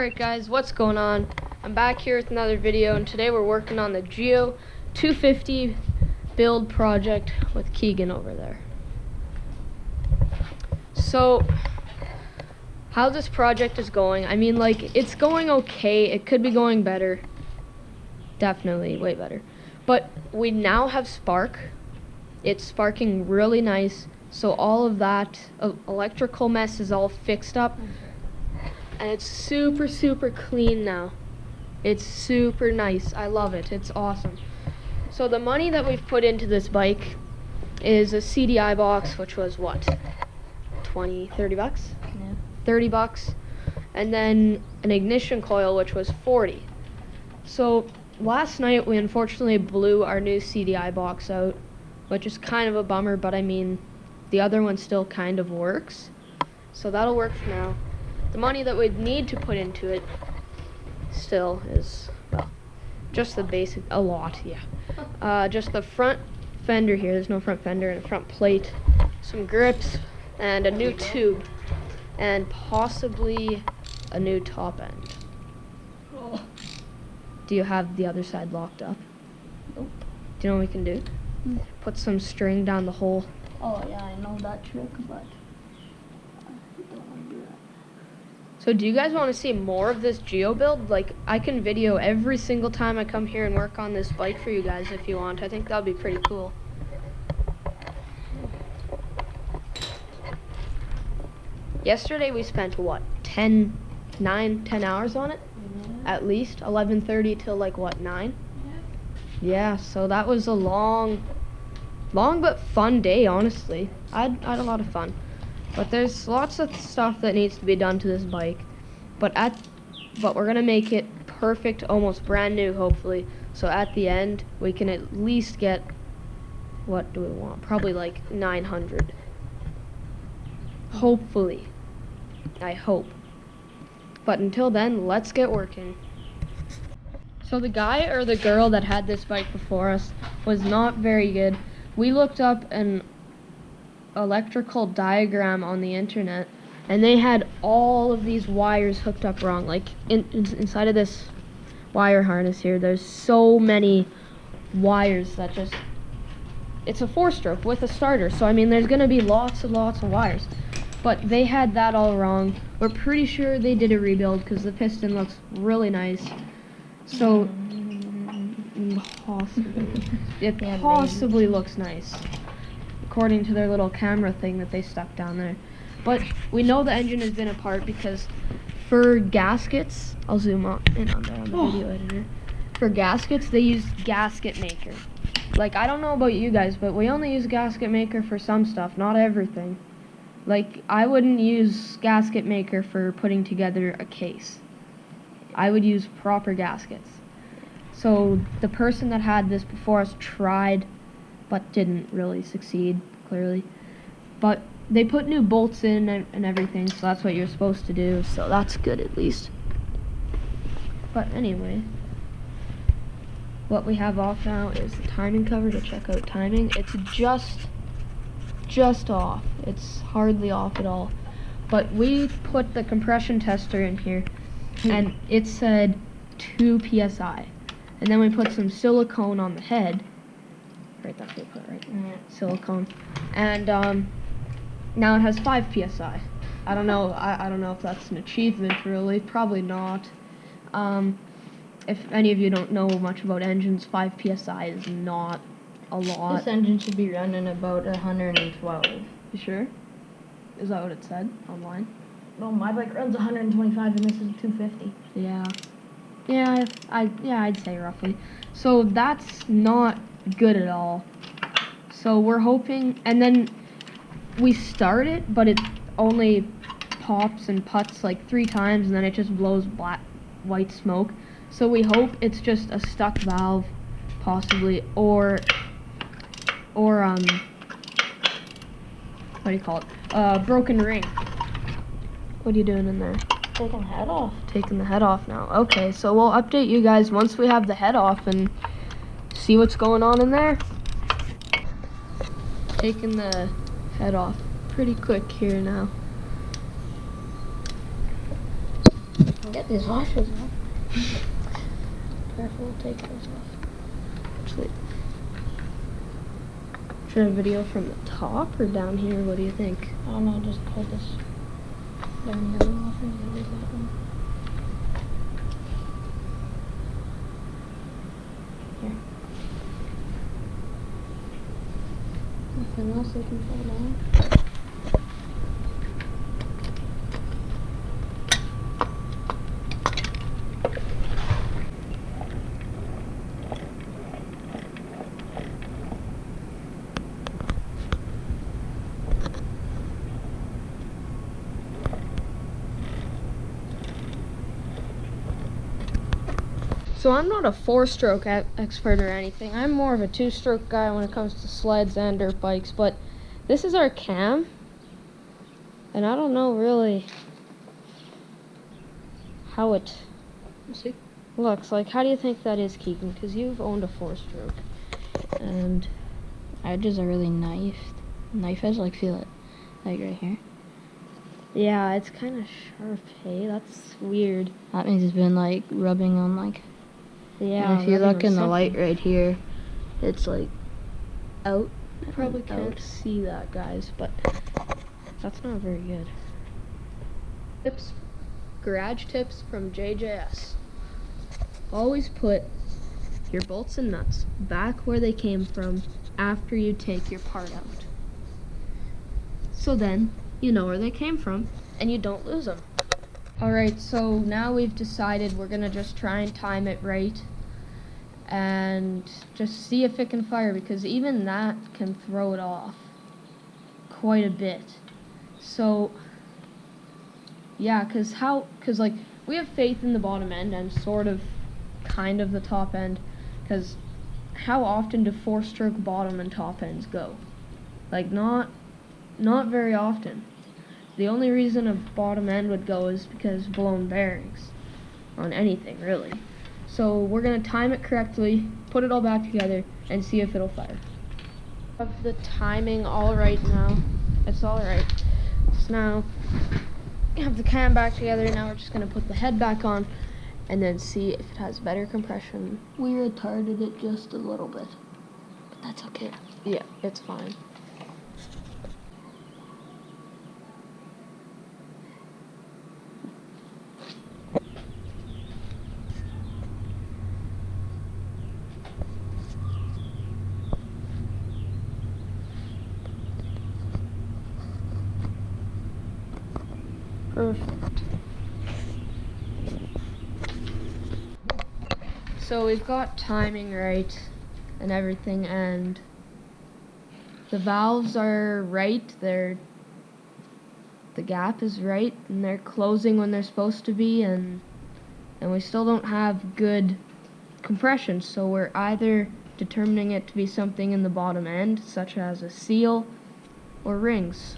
Alright guys, what's going on? I'm back here with another video, and today we're working on the Geo 250 build project with Keegan over there. So, how this project is going, I mean, like, it's going okay. It could be going better. Definitely way better. But we now have Spark. It's sparking really nice. So all of that electrical mess is all fixed up. And it's super clean now. It's super nice. I love it. It's awesome. So the money that we've put into this bike is a CDI box, which was what? 20, 30 bucks? Yeah. 30 bucks. And then an ignition coil, which was 40. So last night we unfortunately blew our new CDI box out, which is kind of a bummer, but I mean, the other one still kind of works. So that'll work for now. The money that we'd need to put into it still is, well, just the basic, a lot, yeah. Just the front fender here, there's no front fender, and a front plate, some grips, and a new tube, and possibly a new top end. Oh. Do you have the other side locked up? Nope. Do you know what we can do? Put some string down the hole. Oh yeah, I know that trick, but I don't want to do that. So do you guys want to see more of this Geo build? Like, I can video every single time I come here and work on this bike for you guys if you want. I think that'd be pretty cool. Yesterday we spent, what, 10 hours on it? At least 11:30 till like, what, 9? Yeah, so that was a long but fun day, honestly. I had a lot of fun. But there's lots of stuff that needs to be done to this bike. But we're gonna make it perfect, almost brand new, hopefully. So at the end, we can at least get, what do we want? Probably like 900. Hopefully. I hope. But until then, let's get working. So the guy or the girl that had this bike before us was not very good. We looked up an electrical diagram on the internet, and they had all of these wires hooked up wrong. Like inside of this wire harness here, there's so many wires that just, it's a 4-stroke with a starter, so I mean there's gonna be lots of wires. But they had that all wrong. We're pretty sure they did a rebuild because the piston looks really nice. So it possibly looks nice, according to their little camera thing that they stuck down there. But we know the engine has been apart because for gaskets, I'll zoom in on there on the video editor. For gaskets, they use Gasket Maker. Like, I don't know about you guys, but we only use Gasket Maker for some stuff, not everything. Like, I wouldn't use Gasket Maker for putting together a case. I would use proper gaskets. So the person that had this before us tried, but didn't really succeed, clearly. But they put new bolts in and everything, so that's what you're supposed to do, so that's good at least. But anyway, what we have off now is the timing cover to check out timing. It's just off. It's hardly off at all. But we put the compression tester in here, and it said 2 psi. And then we put some silicone on the head. Right, that's what we put, right? Silicone. And now it has 5 psi. I don't know. I don't know if that's an achievement, really. Probably not. If any of you don't know much about engines, 5 psi is not a lot. This engine should be running about 112. You sure? Is that what it said online? No, my bike runs 125 and this is 250. Yeah, I'd say roughly. So that's not good at all. So we're hoping, and then we start it, but it only pops and puts like 3 times, and then it just blows white smoke. So we hope it's just a stuck valve, possibly, or what do you call it? Broken ring. What are you doing in there? Taking the head off. Taking the head off now. Okay, so we'll update you guys once we have the head off and see what's going on in there. Taking the head off pretty quick here now. Get these washers off. Careful, take those off. Actually, should I video from the top or down here? What do you think? I don't know, just pull this down here off and leave that one. Here. Nothing else I can fall down. So I'm not a 4-stroke expert or anything. I'm more of a 2-stroke guy when it comes to sleds and dirt bikes, but this is our cam, and I don't know really how it looks like. How do you think that is, Keegan? Because you've owned a 4-stroke, and Edges are really knifed. Knife edge, like feel it, like right here. yeah, it's kind of sharp. Hey, that's weird. That means it's been like rubbing on like. Yeah. And if you rubbing look on in the light something. right here, it's like out. You probably and can't out. see that, guys, but that's not very good. Tips, garage tips from JJS. Always put your bolts and nuts back where they came from after you take your part out. So then you know where they came from and you don't lose them. Alright, so now we've decided we're gonna just try and time it right and just see if it can fire, because even that can throw it off quite a bit. So yeah, cause like we have faith in the bottom end and sort of kind of the top end, cause how often do 4-stroke bottom and top ends go? Like not very often. The only reason a bottom end would go is because blown bearings on anything, really. So we're gonna time it correctly, put it all back together, and see if it'll fire. Have the timing all right now. It's all right. So now have the cam back together. Now we're just gonna put the head back on, and then see if it has better compression. We retarded it just a little bit, but that's okay. Yeah, it's fine. Perfect. So we've got timing right and everything, and the valves are right. The gap is right, and they're closing when they're supposed to be, and we still don't have good compression. So we're either determining it to be something in the bottom end, such as a seal or rings.